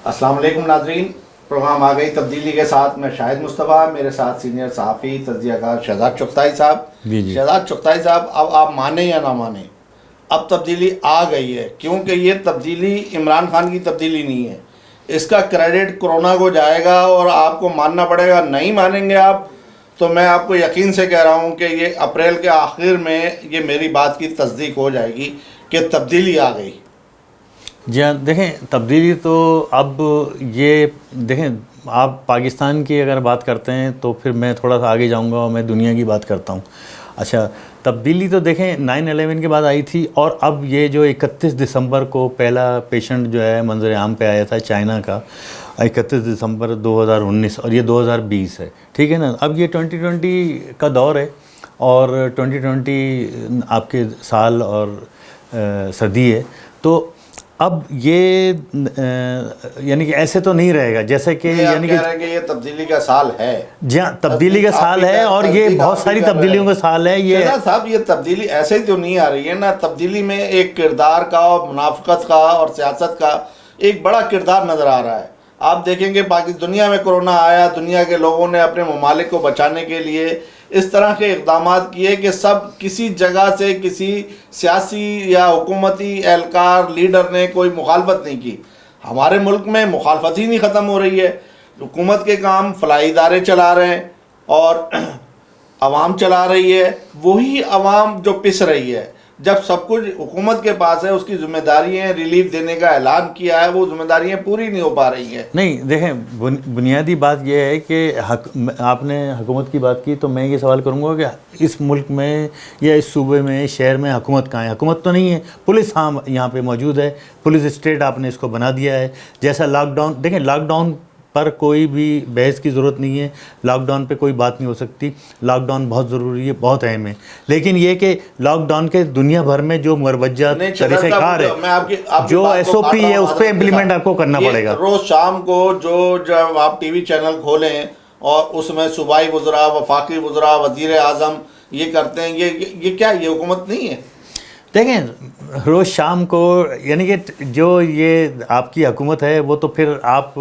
السلام علیکم ناظرین، پروگرام آ گئی تبدیلی کے ساتھ میں شاہد مصطفیٰ، میرے ساتھ سینئر صحافی تجزیہ کار شہزاد چغتائی صاحب۔ شہزاد چغتائی صاحب، اب آپ مانیں یا نہ مانیں، اب تبدیلی آ گئی ہے، کیونکہ یہ تبدیلی عمران خان کی تبدیلی نہیں ہے، اس کا کریڈٹ کرونا کو جائے گا اور آپ کو ماننا پڑے گا۔ نہیں مانیں گے آپ تو میں آپ کو یقین سے کہہ رہا ہوں کہ یہ اپریل کے آخر میں یہ میری بات کی تصدیق ہو جائے گی کہ تبدیلی آ گئی۔ جی ہاں، دیکھیں تبدیلی تو اب یہ دیکھیں، آپ پاکستان کی اگر بات کرتے ہیں تو پھر میں تھوڑا سا آگے جاؤں گا اور میں دنیا کی بات کرتا ہوں۔ اچھا، تبدیلی تو دیکھیں 9/11 کے بعد آئی تھی، اور اب یہ جو 31 دسمبر کو پہلا پیشنٹ جو ہے منظر عام پہ آیا تھا چائنا کا، 31 دسمبر 2019، اور یہ 2020 ہے، ٹھیک ہے نا۔ اب یہ 2020 کا دور ہے، اور 2020 آپ کے سال اور صدی ہے، تو اب یہ یعنی کہ ایسے تو نہیں رہے گا جیسے کہ یعنی کہہ رہے ہیں کہ یہ تبدیلی کا سال ہے۔ جی ہاں، تبدیلی کا سال ہے، اور یہ بہت ساری تبدیلیوں کا سال ہے۔ یہ صاحب یہ تبدیلی ایسے ہی تو نہیں آ رہی ہے نا، تبدیلی میں ایک کردار کا اور منافقت کا اور سیاست کا ایک بڑا کردار نظر آ رہا ہے۔ آپ دیکھیں گے دنیا میں کرونا آیا، دنیا کے لوگوں نے اپنے ممالک کو بچانے کے لیے اس طرح کے اقدامات کیے کہ سب کسی جگہ سے کسی سیاسی یا حکومتی اہلکار لیڈر نے کوئی مخالفت نہیں کی۔ ہمارے ملک میں مخالفت ہی نہیں ختم ہو رہی ہے، حکومت کے کام فلاحی ادارے چلا رہے ہیں اور عوام چلا رہی ہے، وہی عوام جو پس رہی ہے۔ جب سب کچھ حکومت کے پاس ہے، اس کی ذمہ داریاں ریلیف دینے کا اعلان کیا ہے، وہ ذمہ داریاں پوری نہیں ہو پا رہی ہیں۔ نہیں، دیکھیں بنیادی بات یہ ہے کہ آپ نے حکومت کی بات کی، تو میں یہ سوال کروں گا کہ اس ملک میں یا اس صوبے میں شہر میں حکومت کہاں ہے؟ حکومت تو نہیں ہے، پولیس ہاں یہاں پہ موجود ہے، پولیس اسٹیٹ آپ نے اس کو بنا دیا ہے۔ جیسا لاک ڈاؤن، دیکھیں لاک ڈاؤن پر کوئی بھی بحث کی ضرورت نہیں ہے، لاک ڈاؤن پہ کوئی بات نہیں ہو سکتی، لاک ڈاؤن بہت ضروری ہے، بہت اہم ہے، لیکن یہ کہ لاک ڈاؤن کے دنیا بھر میں جو مروجہ طریقہ کار ہے، جو SOP ہے، اس پہ امپلیمنٹ آپ کو کرنا پڑے گا۔ روز شام کو جب آپ ٹی وی چینل کھولیں اور اس میں صوبائی وزراء، وفاقی وزراء، وزیر اعظم یہ کرتے ہیں، یہ کیا یہ حکومت نہیں ہے؟ دیکھیں روز شام کو یعنی کہ جو یہ آپ کی حکومت ہے وہ تو پھر آپ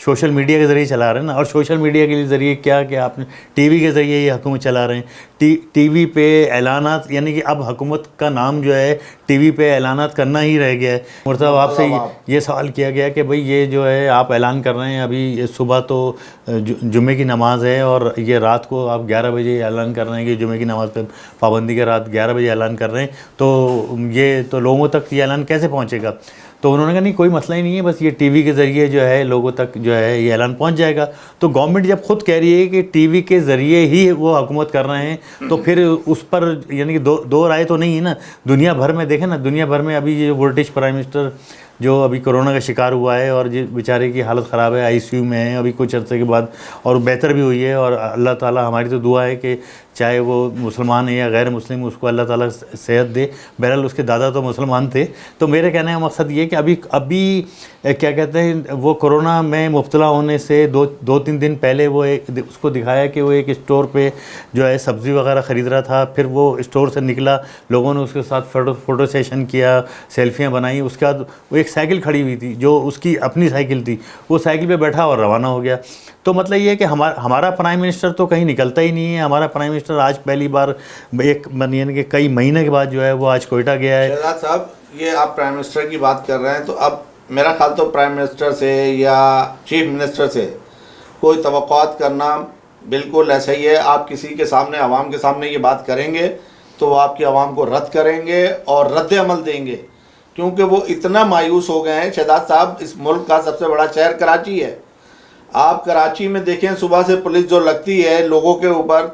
سوشل میڈیا کے ذریعے چلا رہے ہیں نا، اور سوشل میڈیا کے ذریعے کیا کہ آپ نے ٹی وی کے ذریعے یہ حکومت چلا رہے ہیں، ٹی وی پہ اعلانات، یعنی کہ اب حکومت کا نام جو ہے ٹی وی پہ اعلانات کرنا ہی رہ گیا ہے۔ مرتضیٰ آپ سے یہ سوال کیا گیا کہ بھئی یہ جو ہے آپ اعلان کر رہے ہیں، ابھی صبح تو جمعے کی نماز ہے، اور یہ رات کو آپ 11 بجے اعلان کر رہے ہیں کہ جمعے کی نماز پہ پابندی کا، رات 11 بجے اعلان کر رہے ہیں، تو یہ تو لوگوں تک یہ اعلان کیسے پہنچے گا؟ تو انہوں نے کہا نہیں کوئی مسئلہ ہی نہیں ہے، بس یہ ٹی وی کے ذریعے جو ہے لوگوں تک جو ہے یہ اعلان پہنچ جائے گا۔ تو گورنمنٹ جب خود کہہ رہی ہے کہ ٹی وی کے ذریعے ہی وہ حکومت کر رہے ہیں، تو پھر اس پر یعنی کہ دو رائے تو نہیں ہے نا۔ دنیا بھر میں دیکھیں نا، دنیا بھر میں ابھی یہ برٹش پرائم منسٹر جو ابھی کرونا کا شکار ہوا ہے اور بیچارے کی حالت خراب ہے، ICU میں ہے ابھی کچھ عرصے کے بعد، اور بہتر بھی ہوئی ہے، اور اللہ تعالیٰ ہماری تو دعا ہے کہ چاہے وہ مسلمان ہے یا غیر مسلم، اس کو اللہ تعالیٰ صحت دے۔ بہرحال اس کے دادا تو مسلمان تھے۔ تو میرے کہنے کا مقصد یہ کہ ابھی کیا کہتے ہیں، وہ کرونا میں مبتلا ہونے سے دو تین دن پہلے وہ اس کو دکھایا کہ وہ ایک اسٹور پہ جو ہے سبزی وغیرہ خرید رہا تھا، پھر وہ اسٹور سے نکلا، لوگوں نے اس کے ساتھ فوٹو سیشن کیا، سیلفیاں بنائیں، اس کے بعد وہ ایک سائیکل کھڑی ہوئی تھی جو اس کی اپنی سائیکل تھی، وہ سائیکل پہ بیٹھا اور روانہ ہو گیا۔ تو مطلب یہ ہے کہ ہمارا پرائم منسٹر تو کہیں نکلتا ہی نہیں ہے۔ ہمارا پرائم منسٹر آج پہلی بار یعنی کہ کئی مہینے کے بعد جو ہے وہ آج کوئٹہ گیا ہے۔ شہزاد صاحب، یہ آپ پرائم منسٹر کی بات کر رہے ہیں، تو اب میرا خیال تو پرائم منسٹر سے یا چیف منسٹر سے کوئی توقعات کرنا بالکل ایسا ہی ہے۔ آپ کسی کے سامنے، عوام کے سامنے یہ بات کریں گے تو وہ آپ کی عوام کو رد کریں گے اور رد عمل دیں گے، کیونکہ وہ اتنا مایوس ہو گئے ہیں۔ شہزاد صاحب، اس ملک کا سب سے بڑا شہر کراچی ہے۔ آپ کراچی میں دیکھیں، صبح سے پولیس جو لگتی ہے لوگوں کے اوپر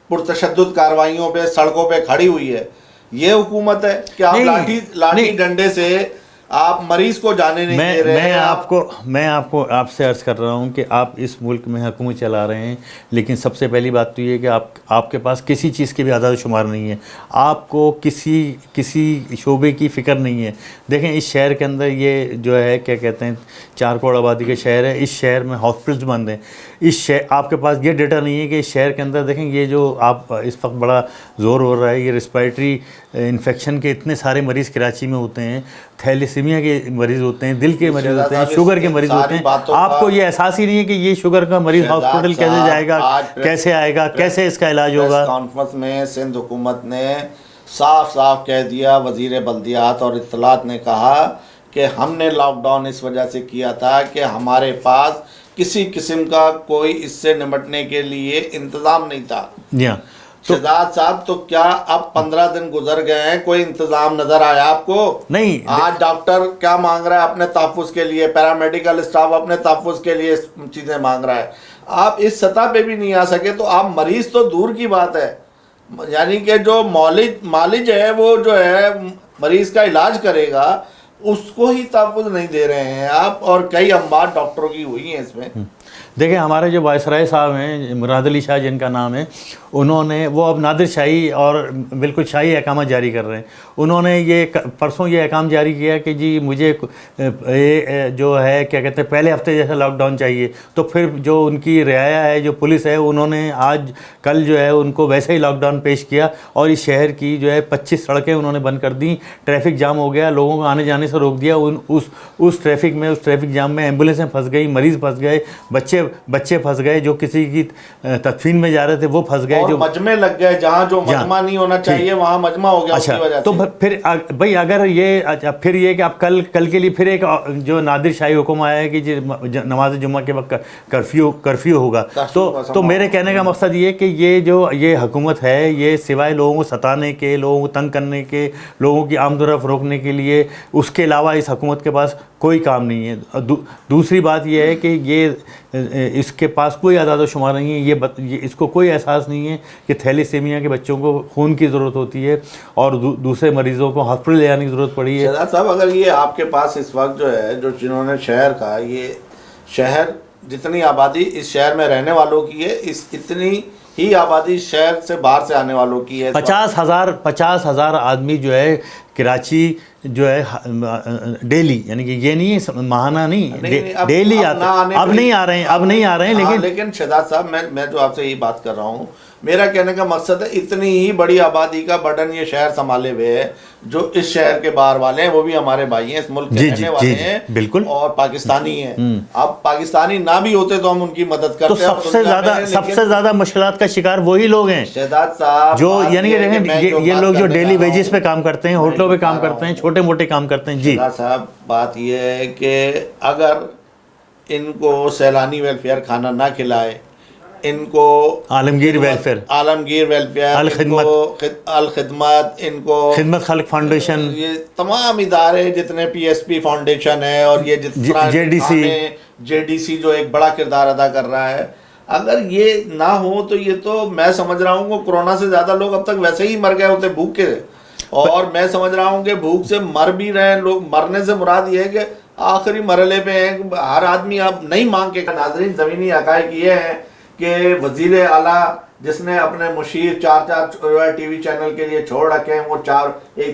پرتشدد کارروائیوں پہ، سڑکوں پہ کھڑی ہوئی ہے، یہ حکومت ہے کہ آپ لاٹھی ڈنڈے سے آپ مریض کو جانے نہیں دے رہے ہیں۔ میں آپ سے عرض کر رہا ہوں کہ آپ اس ملک میں حکومت چلا رہے ہیں، لیکن سب سے پہلی بات تو یہ کہ آپ کے پاس کسی چیز کی بھی اعداد و شمار نہیں ہے، آپ کو کسی شعبے کی فکر نہیں ہے۔ دیکھیں اس شہر کے اندر یہ جو ہے کیا کہتے ہیں 4 کروڑ آبادی کا شہر ہے، اس شہر میں ہاسپٹلز بند ہیں، آپ کے پاس یہ ڈیٹا نہیں ہے کہ اس شہر کے اندر دیکھیں یہ جو آپ اس وقت بڑا زور ہو رہا ہے، یہ ریسپائرٹری انفیکشن کے اتنے سارے مریض کراچی میں ہوتے ہیں، تھیلیسیمیا کے مریض ہوتے ہیں, دل کے مریض ہوتے ہیں, صاحب شوگر کے مریض ہوتے ہیں, آپ کو یہ احساس ہی نہیں ہے کہ یہ شوگر کا مریض ہاسپٹل کیسے جائے گا, کیسے آئے گا, کیسے اس کا علاج ہوگا. کانفرنس میں سندھ حکومت نے صاف صاف کہہ دیا, وزیر بلدیات اور اطلاعات نے کہا کہ ہم نے لاک ڈاؤن اس وجہ سے کیا تھا کہ ہمارے پاس کسی قسم کا کوئی اس سے نمٹنے کے لیے انتظام نہیں تھا. جی ہاں. شہزاد صاحب, تو کیا اب 15 دن گزر گئے ہیں, کوئی انتظام نظر آیا آپ کو؟ نہیں. آج ڈاکٹر کیا مانگ رہا ہے اپنے تحفظ کے لیے, پیرامیڈیکل اسٹاف اپنے تحفظ کے لیے چیزیں مانگ رہا ہے. آپ اس سطح پہ بھی نہیں آ سکے تو آپ مریض تو دور کی بات ہے, یعنی کہ جو معالج ہے وہ جو ہے مریض کا علاج کرے گا اس کو ہی تحفظ نہیں دے رہے ہیں آپ, اور کئی اموات ڈاکٹروں کی ہوئی ہیں اس میں. دیکھیں ہمارے جو وائسرائے صاحب ہیں, مراد علی شاہ جن کا نام ہے, انہوں نے, وہ اب نادر شاہی اور بالکل شاہی احکامات جاری کر رہے ہیں. انہوں نے یہ پرسوں یہ احکام جاری کیا کہ جی مجھے جو ہے کیا کہتے ہیں پہلے ہفتے جیسا لاک ڈاؤن چاہیے. تو پھر جو ان کی رعایا ہے, جو پولیس ہے, انہوں نے آج کل جو ہے ان کو ویسے ہی لاک ڈاؤن پیش کیا اور اس شہر کی جو ہے 25 سڑکیں انہوں نے بند کر دیں. ٹریفک جام ہو گیا, لوگوں کو آنے جانے سے روک دیا. اس ٹریفک جام میں ایمبولینسیں پھنس گئی, مریض پھنس گئے, بچے پھنس گئے, جو کسی کی تدفین میں جا رہے تھے وہ پھنس گئے, جو مجمع لگ گئے, جہاں جو مجمع نہیں ہونا چاہیے وہاں مجمع ہو گیا. اچھا, تو پھر بھائی اگر یہ کہ آپ کل کے لیے پھر ایک جو نادر شاہی حکم آیا ہے کہ نماز جمعہ کے وقت کرفیو ہوگا, تو میرے کہنے کا مقصد یہ کہ یہ حکومت ہے, یہ سوائے لوگوں کو ستانے کے, لوگوں کو تنگ کرنے کے, لوگوں کی آمد و رفت روکنے کے لیے, اس کے علاوہ اس حکومت کے پاس کوئی کام نہیں ہے. دوسری بات یہ ہے کہ اس کے پاس کوئی اعداد و شمار نہیں ہے, اس کو کوئی احساس نہیں ہے کہ تھیلیسیمیا کے بچوں کو خون کی ضرورت ہوتی ہے اور دوسرے مریضوں کو ہاسپٹل لے جانے کی ضرورت پڑی ہے. شہزاد صاحب, اگر یہ آپ کے پاس اس وقت جو ہے, جنہوں نے شہر کا, یہ شہر جتنی آبادی اس شہر میں رہنے والوں کی ہے, اتنی ہی آبادی شہر سے باہر سے آنے والوں کی ہے. 50,000 آدمی جو ہے کراچی جو ہے ڈیلی, یعنی کہ یہ نہیں ماہانہ نہیں, ڈیلی آتے, اب نہیں آ رہے ہیں. لیکن شہزاد صاحب, میں جو آپ سے یہی بات کر رہا ہوں, میرا کہنے کا مقصد ہے اتنی ہی بڑی آبادی کا برڈن یہ شہر سنبھالے ہوئے ہے. جو اس شہر کے باہر والے ہیں وہ بھی ہمارے بھائی ہیں, اس ملک کے رہنے والے ہیں, بالکل, اور پاکستانی ہیں. اب پاکستانی نہ بھی ہوتے تو ہم ان کی مدد کرتے. تو سب سے زیادہ مشکلات کا شکار وہی لوگ ہیں شہزاد صاحب, جو یعنی کہ دیکھیں یہ لوگ جو ڈیلی ویجز پہ کام کرتے ہیں, ہوٹلوں پہ کام کرتے ہیں, چھوٹے موٹے کام کرتے ہیں. جی شہزاد صاحب, بات یہ ہے کہ اگر ان کو سیلانی ویلفیئر کھانا نہ کھلائے, ان کو عالمگیر ویلفیئر, الخدمت, ان کو خدمت خلق فاؤنڈیشن, یہ تمام ادارے جتنے PSP فاؤنڈیشن ہے, اور یہ جتنا JDC جو ایک بڑا کردار ادا کر رہا ہے, اگر یہ نہ ہو تو یہ تو میں سمجھ رہا ہوں کہ کورونا سے زیادہ لوگ اب تک ویسے ہی مر گئے ہوتے بھوک کے. اور میں سمجھ رہا ہوں کہ بھوک سے مر بھی رہے ہیں لوگ. مرنے سے مراد یہ ہے کہ آخری مرحلے پہ ہیں, ہر آدمی اب نہیں مانگ کے. ناظرین, زمینی حقائق یہ ہیں کہ وزیر اعلیٰ جس نے اپنے مشیر 4 ٹی وی چینل کے لیے چھوڑ رکھے ہیں, وہ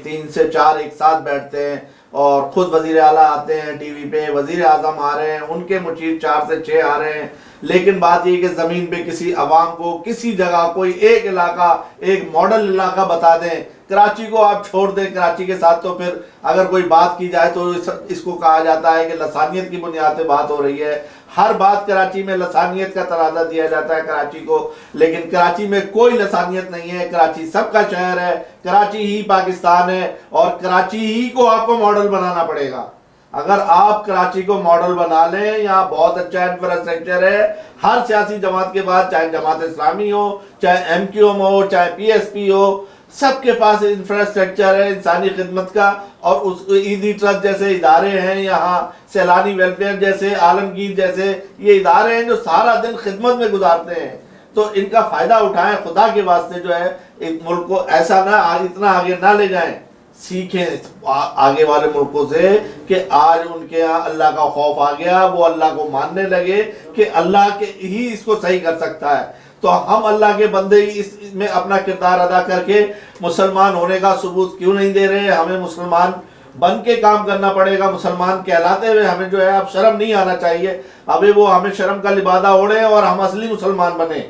3 سے 4 ایک ساتھ بیٹھتے ہیں, اور خود وزیر اعلیٰ آتے ہیں ٹی وی پہ, وزیر اعظم آ رہے ہیں, ان کے مشیر 4 سے 6 آ رہے ہیں. لیکن بات یہ کہ زمین پہ کسی عوام کو کسی جگہ کوئی ایک علاقہ, ایک ماڈل علاقہ بتا دیں. کراچی کو آپ چھوڑ دیں, کراچی کے ساتھ تو پھر اگر کوئی بات کی جائے تو اس کو کہا جاتا ہے کہ لسانیت کی بنیاد پہ بات ہو رہی ہے. ہر بات کراچی میں لسانیت کا ترازہ دیا جاتا ہے کراچی کو, لیکن کراچی میں کوئی لسانیت نہیں ہے. کراچی سب کا شہر ہے, کراچی ہی پاکستان ہے, اور کراچی ہی کو آپ کو ماڈل بنانا پڑے گا. اگر آپ کراچی کو ماڈل بنا لیں, یہاں بہت اچھا انفراسٹرکچر ہے. ہر سیاسی جماعت کے بعد, چاہے جماعت اسلامی ہو, چاہے MQM ہو, چاہے PSP ہو, سب کے پاس انفراسٹرکچر ہے انسانی خدمت کا. اور اس عیدی ٹرسٹ جیسے ادارے ہیں یہاں, سیلانی ویلفیئر جیسے, عالمگیر جیسے یہ ادارے ہیں جو سارا دن خدمت میں گزارتے ہیں. تو ان کا فائدہ اٹھائیں, خدا کے واسطے جو ہے ملک کو ایسا نہ اتنا آگے نہ لے جائیں. سیکھیں آگے والے ملکوں سے کہ آج ان کے یہاں اللہ کا خوف آ گیا, وہ اللہ کو ماننے لگے کہ اللہ کے ہی اس کو صحیح کر سکتا ہے. تو ہم اللہ کے بندے ہی اس میں اپنا کردار ادا کر کے مسلمان ہونے کا ثبوت کیوں نہیں دے رہے؟ ہمیں مسلمان بن کے کام کرنا پڑے گا. مسلمان کہلاتے ہوئے ہمیں جو ہے اب شرم نہیں آنا چاہیے. ابھی وہ ہمیں شرم کا لبادہ اوڑھے اور ہم اصلی مسلمان بنے.